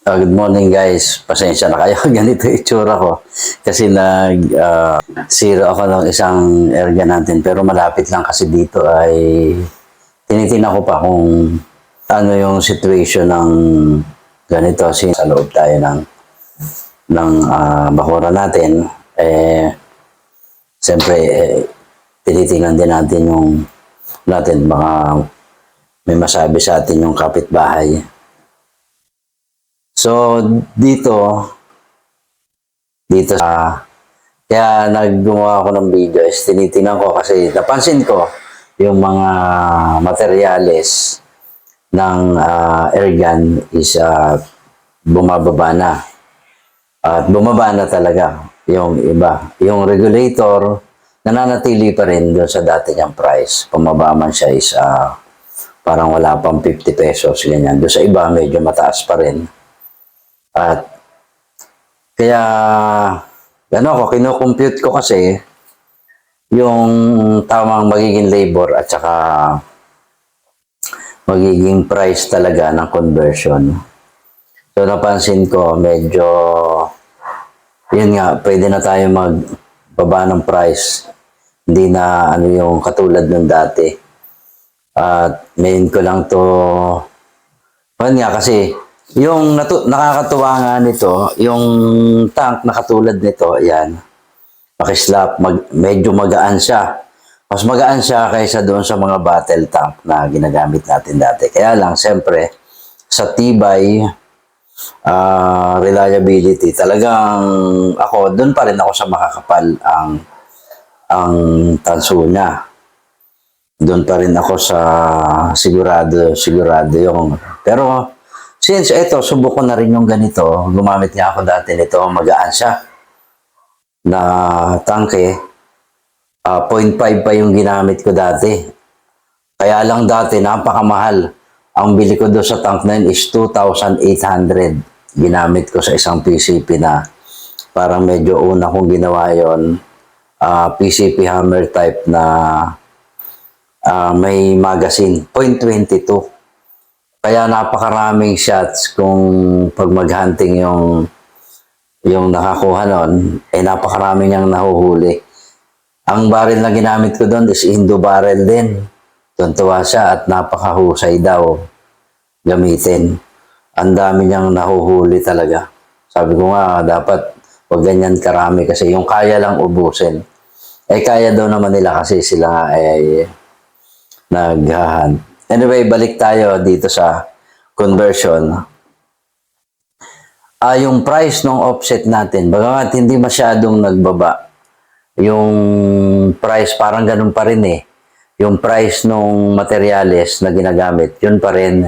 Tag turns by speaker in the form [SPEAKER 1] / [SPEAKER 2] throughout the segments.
[SPEAKER 1] Good morning guys. Pasensya na kayo. Ganito yung itsura ko. Kasi zero ako ng isang area natin. Pero malapit lang kasi dito ay tinitingnan ko pa kung ano yung situation ng ganito. Since sa loob tayo ng bakura natin. Siyempre, tinitingnan din natin baka may masabi sa atin yung kapitbahay. So, dito kaya naggumawa ako ng video is tinitingnan ko kasi napansin ko yung mga materyales ng airgun is bumababa na. At bumaba na talaga yung iba. Yung regulator, nananatili pa rin doon sa dati niyang price. Pumaba man siya is parang wala pang 50 pesos, ganyan. Doon sa iba, medyo mataas pa rin. At kaya kino-compute ko kasi yung tamang magiging labor at saka magiging price talaga ng conversion. So napansin ko medyo yun nga, pwede na tayo magbaba ng price. Hindi na yung katulad ng dati. At main ko lang to yun nga kasi yung nakakatuwa nga nito, yung tank na katulad nito, ayan, pakislap, medyo magaan siya. Mas magaan siya kaysa doon sa mga battle tank na ginagamit natin dati. Kaya lang, siyempre, sa tibay, reliability, talagang doon pa rin ako sa makakapal ang tanso niya. Doon pa rin ako sa sigurado yung, pero, since ito, subok ko na rin yung ganito, gumamit nga ako dati nito, magaan siya na tangke. 0.5 pa yung ginamit ko dati. Kaya lang dati, napakamahal. Ang bili ko doon sa tank na yun is 2,800. Ginamit ko sa isang PCP na parang medyo una kong ginawa yun. PCP hammer type na may magazine, 0.22. Kaya napakaraming shots kung pag mag-hunting yung nakakuha nun, napakaraming niyang nahuhuli. Ang barrel na ginamit ko doon is Indo barrel din. Tuntua siya at napakahusay daw gamitin. Ang dami niyang nahuhuli talaga. Sabi ko nga, dapat wag ganyan karami kasi yung kaya lang ubusin. Kaya daw naman nila kasi sila ay nag-hunt. Anyway, balik tayo dito sa conversion. Yung price ng offset natin, bagamat hindi masyadong nagbaba, yung price parang ganun pa rin eh. Yung price ng materyales na ginagamit, yun pa rin.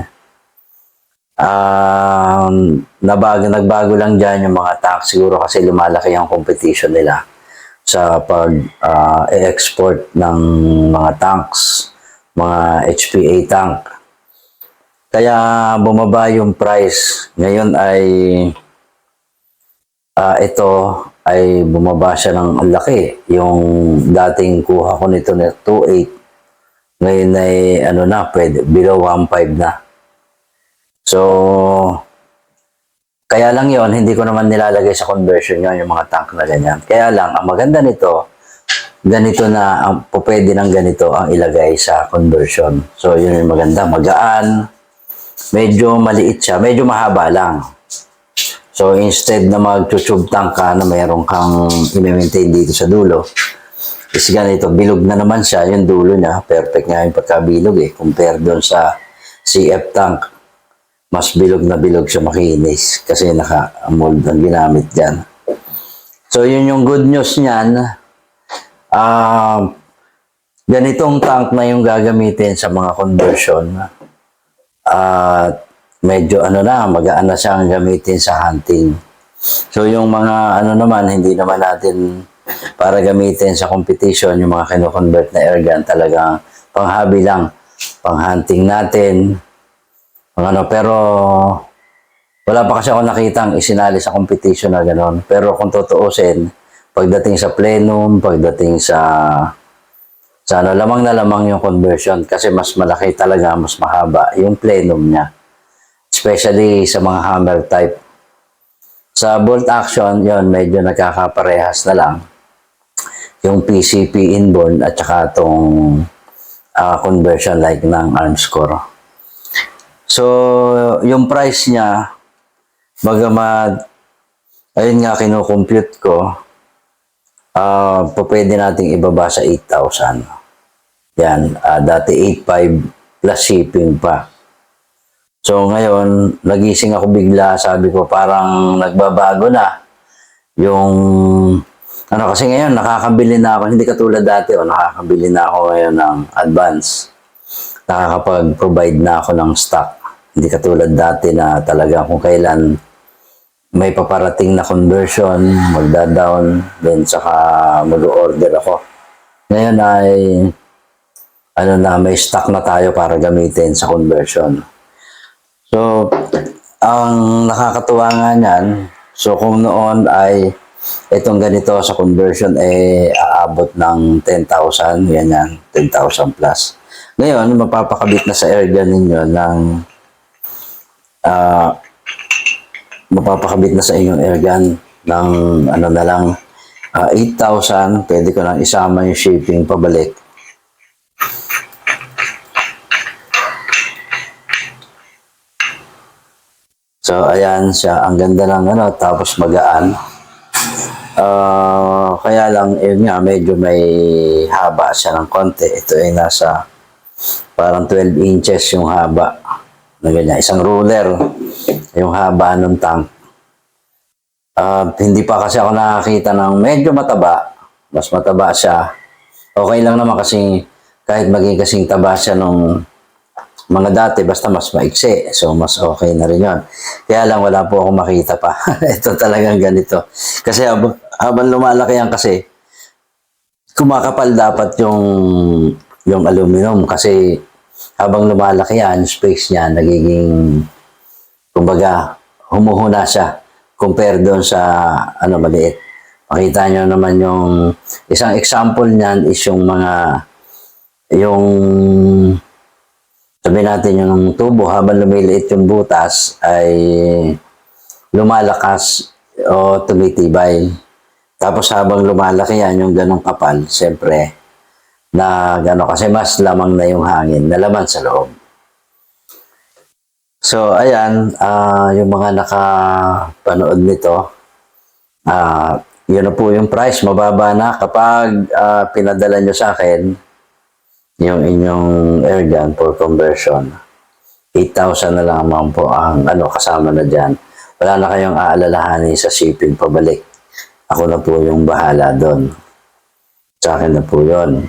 [SPEAKER 1] Nagbago lang dyan yung mga tax. Siguro kasi lumalaki ang competition nila sa pag-export ng mga tanks, mga HPA tank. Kaya bumaba yung price. Ngayon ay ito ay bumaba siya ng laki. Yung dating kuha ko nito na 2.8. Ngayon ay pwede, below 1.5 na. So, kaya lang yon hindi ko naman nilalagay sa conversion yun, yung mga tank na ganyan. Kaya lang, ang maganda nito, ganito na, pwede ng ganito ang ilagay sa conversion. So, yun yung maganda. Magaan, medyo maliit siya, medyo mahaba lang. So, instead na mag-tube tank ka na mayroon kang i-maintain dito sa dulo, is ganito, bilog na naman siya, yung dulo niya, perfect nga yung pagkabilog compare doon sa CF tank. Mas bilog na bilog siya, makinis, kasi naka-mold ang ginamit dyan. So, yun yung good news niyan. Ganitong tank na yung gagamitin sa mga conversion. Medyo magaan na siyang gamitin sa hunting. So yung mga naman, hindi naman natin para gamitin sa competition, yung mga kino-convert na airgun talagang pang-hobby lang, pang-hunting natin. Pero wala pa kasi ako nakitang isinali sa competition na gano'n. Pero kung tutuusin, pagdating sa plenum, pagdating sa lamang na lamang yung conversion kasi mas malaki talaga, mas mahaba yung plenum niya. Especially sa mga hammer type. Sa bolt action, yon medyo nagkakaparehas na lang. Yung PCP inborn at saka itong conversion like ng arms core. So, yung price niya, bagamat, ayun nga, kinukompute ko, pwede nating ibaba sa 8,000. Yan, dati 8,500 plus shipping pa. So ngayon, nagising ako bigla, sabi ko parang nagbabago na yung ano kasi ngayon nakakabili na ako, hindi katulad dati nakakabili na ako ngayon ng advance. Nakakapag-provide na ako ng stock. Hindi katulad dati na talaga kung kailan may paparating na conversion, magda-down, then saka mag-order ako. Ngayon ay may stock na tayo para gamitin sa conversion. So, ang nakakatuwa nga niyan, so kung noon ay itong ganito sa conversion aabot ng 10,000, yan, 10,000 plus. Ngayon, mapapakabit na sa airgun ninyo ng mapapakabit na sa inyong airgun ng na lang 8,000, pwede ko nang isama yung shipping pabalik. So, ayan siya. Ang ganda ng tapos magaan. Kaya lang, yun nga, medyo may haba siya ng konti. Ito ay nasa parang 12 inches yung haba. Na ganyan. Isang ruler yung haba ng tank. Hindi pa kasi ako nakakita ng medyo mataba. Mas mataba siya. Okay lang naman kasi kahit maging kasing taba siya nung mga dati, basta mas maiksi. So, mas okay na rin yun. Kaya lang, wala po akong makita pa. Ito talagang ganito. Kasi habang lumalaki yan kasi, kumakapal dapat yung aluminum. Kasi habang lumalaki yan, space niya, nagiging, kumbaga, humuhuna siya. Compare doon sa, maliit. Makita nyo naman yung, isang example niyan is sabi natin yung tubo, habang lumiliit yung butas, ay lumalakas o tumitibay. Tapos habang lumalaki yan, yung ganong kapal, siyempre, kasi mas lamang na yung hangin, na laman sa loob. So, ayan, yung mga nakapanood nito, yun na po yung price, mababa na kapag pinadala nyo sa akin, yung inyong airgun for conversion. 8,000 na lamang po ang kasama na dyan. Wala na kayong aalalahanin sa shipping pabalik. Ako na po yung bahala doon. Sa akin na po yun.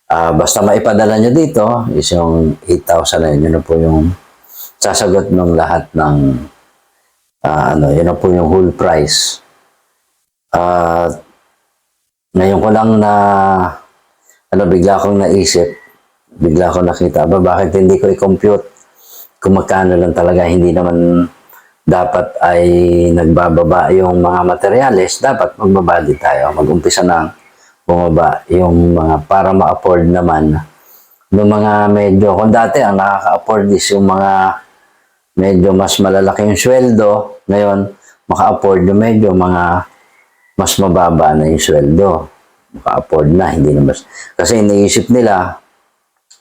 [SPEAKER 1] Basta maipadala nyo dito, is yung 8,000 na yun na po yung sasagot ng lahat ng yun na po yung whole price. Ngayon ko lang na bigla akong naisip, bigla akong nakita, bakit hindi ko i-compute kung magkano lang talaga, hindi naman dapat ay nagbababa yung mga materyales, dapat magbaba din tayo, mag-umpisa na bumaba yung mga para ma-afford naman ng mga medyo, kung dati ang nakaka-afford is yung mga medyo mas malalaki yung sweldo, ngayon maka-afford yung medyo mga mas mababa na yung sweldo. Maka-afford na, hindi na mas... Kasi iniisip nila,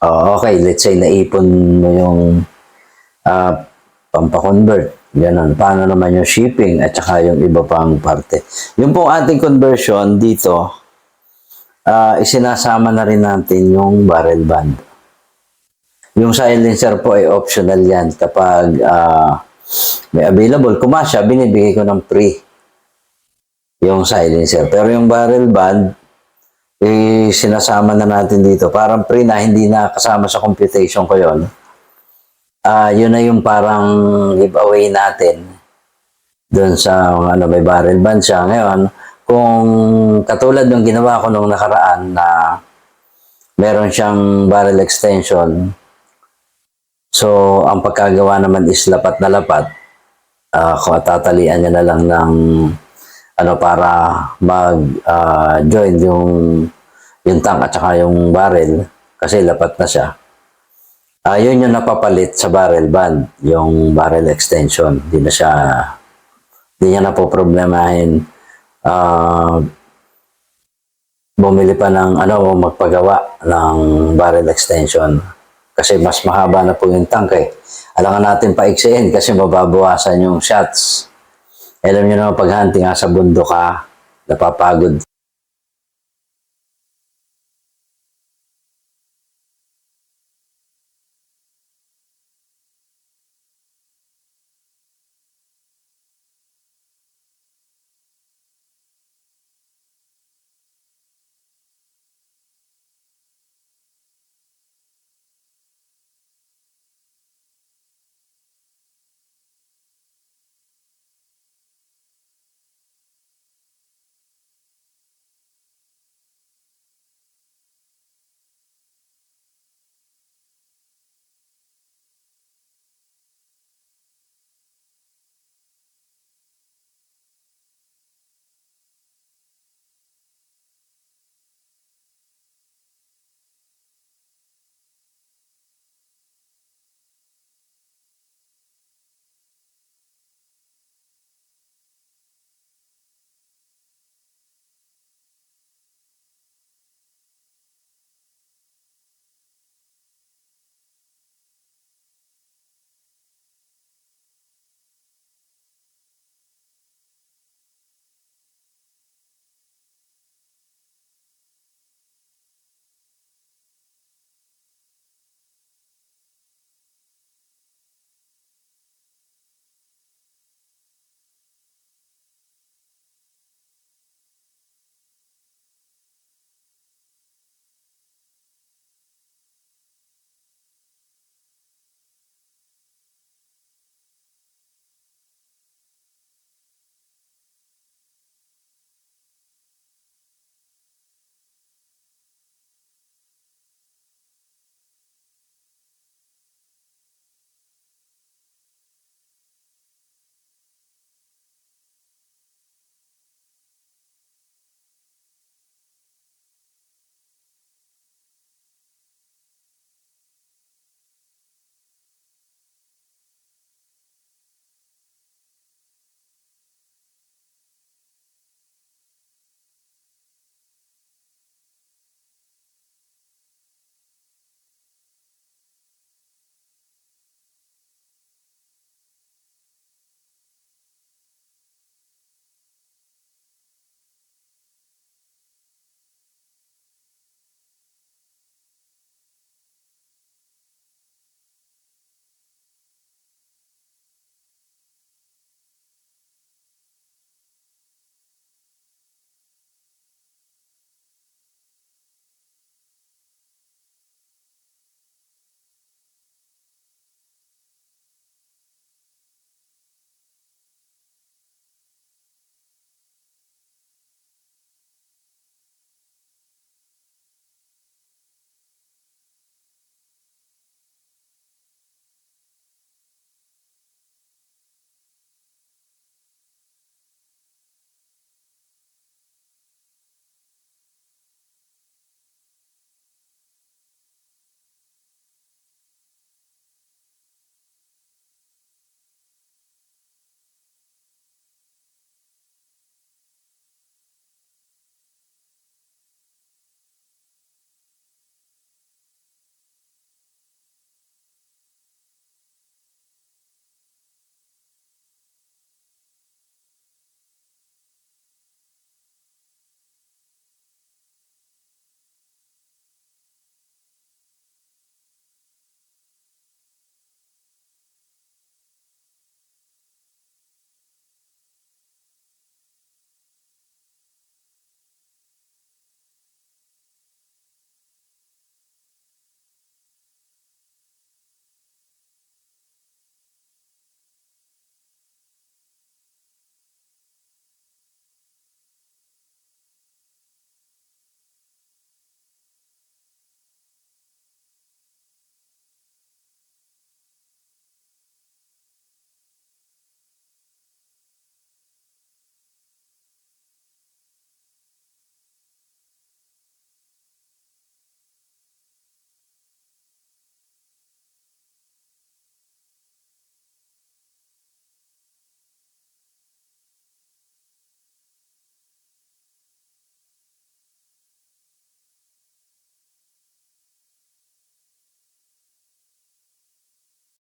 [SPEAKER 1] okay, let's say naipon mo yung pampakonvert. Ganun. Paano naman yung shipping at saka yung iba pang parte. Yung pong ating conversion dito, isinasama na rin natin yung barrel band. Yung silencer po ay optional yan. Kapag may available, kumasya, binibigay ko ng free yung silencer. Pero yung barrel band, sinasama na natin dito. Parang free na, hindi na kasama sa computation ko yun. Yun na yung parang giveaway natin doon sa may barrel band siya. Ngayon, kung katulad ng ginawa ko nung nakaraan na meron siyang barrel extension, so ang pagkagawa naman is lapat na lapat. Kung tatalian niya na lang ng para mag-join yung tank at saka yung barrel kasi lapat na siya. Yun yung napapalit sa barrel band, yung barrel extension. Hindi na siya Hindi niya na po problemahin. Bumili pa ng magpagawa ng barrel extension. Kasi mas mahaba na po yung tank eh. Alangan natin paiksiin kasi mababawasan yung shots. Alam niyo naman pag hunting sa bundok ka, napapagod